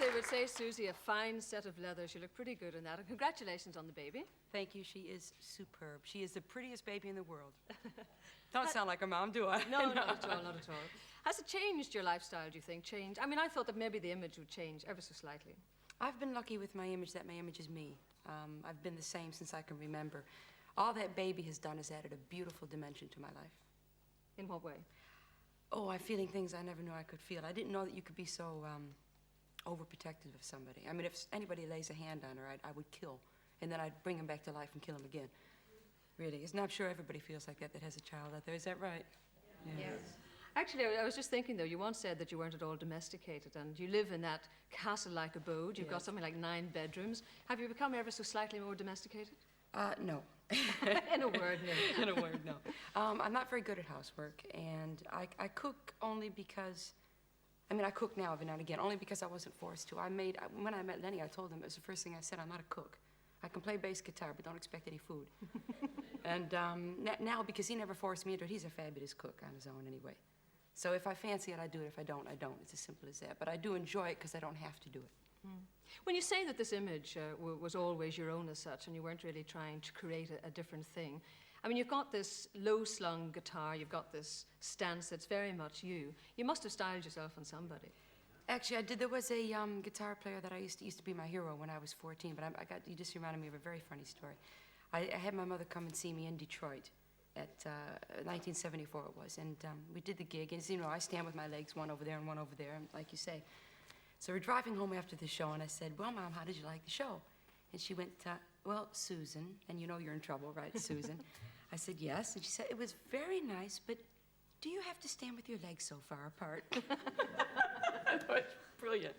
they would say, Suzi, a fine set of leathers. You look pretty good in that. And congratulations on the baby. Thank you. She is superb. She is the prettiest baby in the world. Don't sound like her mom, do I? No, not at all, not at all. Has it changed your lifestyle, do you think? Changed? I mean, I thought that maybe the image would change ever so slightly. I've been lucky with my image that my image is me. I've been the same since I can remember. All that baby has done is added a beautiful dimension to my life. In what way? Oh, I'm feeling things I never knew I could feel. I didn't know that you could be so overprotective of somebody. I mean, if anybody lays a hand on her, I would kill. And then I'd bring him back to life and kill him again. Really. And I'm sure everybody feels like that has a child out there. Is that right? Yeah. Yes. Actually, I was just thinking, though, you once said that you weren't at all domesticated, and you live in that castle-like abode. You've got something like 9 bedrooms. Have you become ever so slightly more domesticated? No. In a word, no. In a word, no. I'm not very good at housework, and I cook only because, I mean, I cook now every now and again, only because I wasn't forced to. When I met Lenny, I told him, it was the first thing I said, I'm not a cook. I can play bass guitar, but don't expect any food. And now, because he never forced me into it, he's a fabulous cook on his own anyway. So if I fancy it, I do it. If I don't, I don't. It's as simple as that. But I do enjoy it because I don't have to do it. Mm. When you say that this image was always your own as such, and you weren't really trying to create a different thing, I mean, you've got this low-slung guitar, you've got this stance that's very much you. You must have styled yourself on somebody. Actually, I did. There was a guitar player that I used to be my hero when I was 14, but you just reminded me of a very funny story. I had my mother come and see me in Detroit at 1974 it was, and we did the gig, and you know, I stand with my legs one over there and one over there, like you say. So we're driving home after the show, and I said, well, Mom, how did you like the show? And she went, well, Susan, and you know you're in trouble, right, Susan? I said, yes, and she said, it was very nice, but do you have to stand with your legs so far apart? I thought it was brilliant.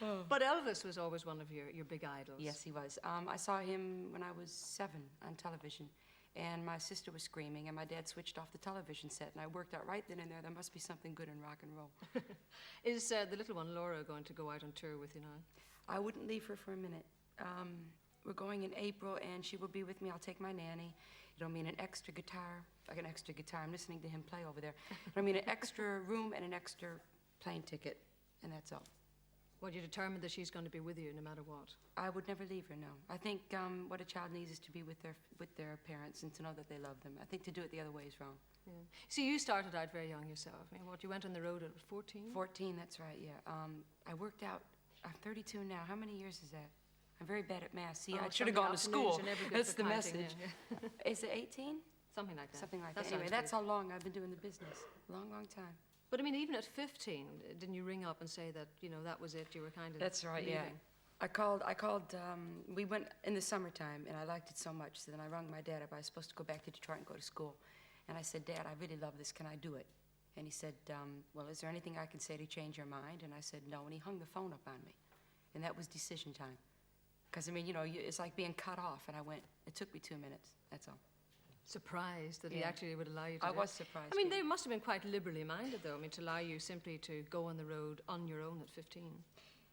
Oh. But Elvis was always one of your big idols. Yes, he was. I saw him when I was 7 on television, and my sister was screaming, and my dad switched off the television set, and I worked out right then and there must be something good in rock and roll. Is the little one, Laura, going to go out on tour with you now? I wouldn't leave her for a minute. We're going in April, and she will be with me. I'll take my nanny. It'll mean an extra guitar. Like an extra guitar. I'm listening to him play over there. It'll mean an extra room and an extra plane ticket, and that's all. Well, you're determined that she's going to be with you no matter what? I would never leave her, no. I think what a child needs is to be with their parents and to know that they love them. I think to do it the other way is wrong. Yeah. So you started out very young yourself. I mean, you went on the road at 14? 14, that's right, yeah. I worked out, I'm 32 now. How many years is that? I'm very bad at math. See, I should have gone to school. That's the message. Yeah. Is it 18? Something like that. Something like that. Anyway, that's how long I've been doing the business. Long, long time. But I mean, even at 15, didn't you ring up and say that, you know, that was it, you were kind of That's right, leaving? Yeah. I called, we went in the summertime, and I liked it so much, so then I rang my dad up. I was supposed to go back to Detroit and go to school. And I said, Dad, I really love this, can I do it? And he said, well, is there anything I can say to change your mind? And I said, no, and he hung the phone up on me. And that was decision time. Because, I mean, you know, it's like being cut off, and I went, it took me 2 minutes, that's all. Surprised that he actually would allow you to I was surprised. I mean, they must have been quite liberally minded, though, I mean, to allow you simply to go on the road on your own at 15.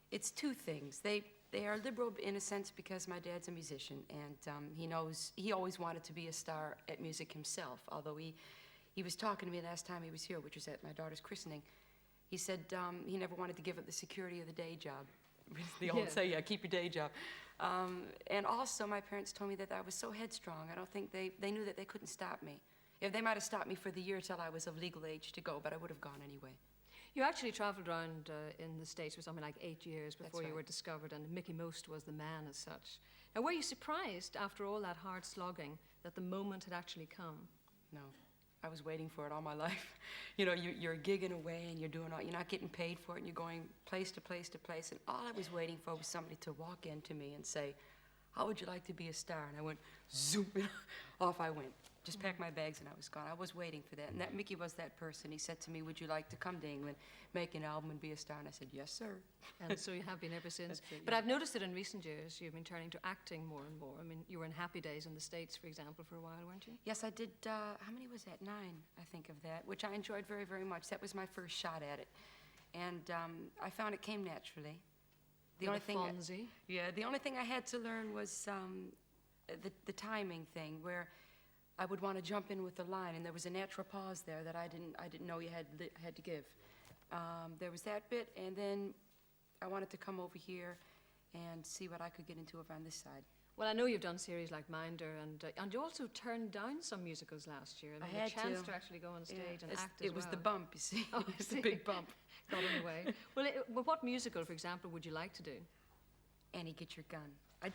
It's two things. They are liberal in a sense because my dad's a musician, and he always wanted to be a star at music himself, although he was talking to me last time he was here, which was at my daughter's christening. He said he never wanted to give up the security of the day job. The old say, yeah, keep your day job. And also, my parents told me that I was so headstrong. I don't think they knew that they couldn't stop me. If they might have stopped me for the year till I was of legal age to go, but I would have gone anyway. You actually traveled around in the States for something like 8 years before That's you right. were discovered, and Mickey Most was the man as such. Now, were you surprised after all that hard slogging that the moment had actually come? No. I was waiting for it all my life. You know, you're gigging away and you're not getting paid for it, and you're going place to place to place, and all I was waiting for was somebody to walk into me and say, how would you like to be a star? And I went, zoom, off I went. Just packed my bags and I was gone. I was waiting for that, and that Mickey was that person. He said to me, would you like to come to England, make an album and be a star? And I said, yes, sir. And so you have been ever since. That's it, But yeah. I've noticed that in recent years you've been turning to acting more and more. I mean, you were in Happy Days in the States, for example, for a while, weren't you? Yes, I did, how many was that? 9, I think, of that, which I enjoyed very, very much. That was my first shot at it. And I found it came naturally. The only thing I had to learn was the timing thing, where I would want to jump in with the line, and there was a natural pause there that I didn't know you had to give. There was that bit, and then I wanted to come over here and see what I could get into over on this side. Well, I know you've done series like Minder, and you also turned down some musicals last year. I mean, had the chance to. to actually go on stage and It's- act as It was well. the bump, you see. Oh, It was the big bump. Got in the way. Well, what musical, for example, would you like to do? Annie, Get Your Gun.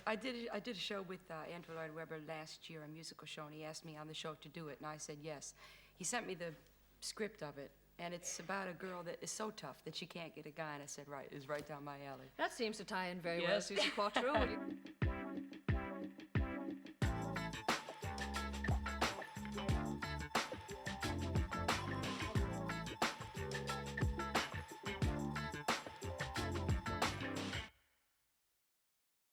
I did a show with Andrew Lloyd Webber last year, a musical show, and he asked me on the show to do it, and I said yes. He sent me the script of it, and it's about a girl that is so tough that she can't get a guy, and I said, right, it's right down my alley. That seems to tie in very Yes. well, Suzi Quatro.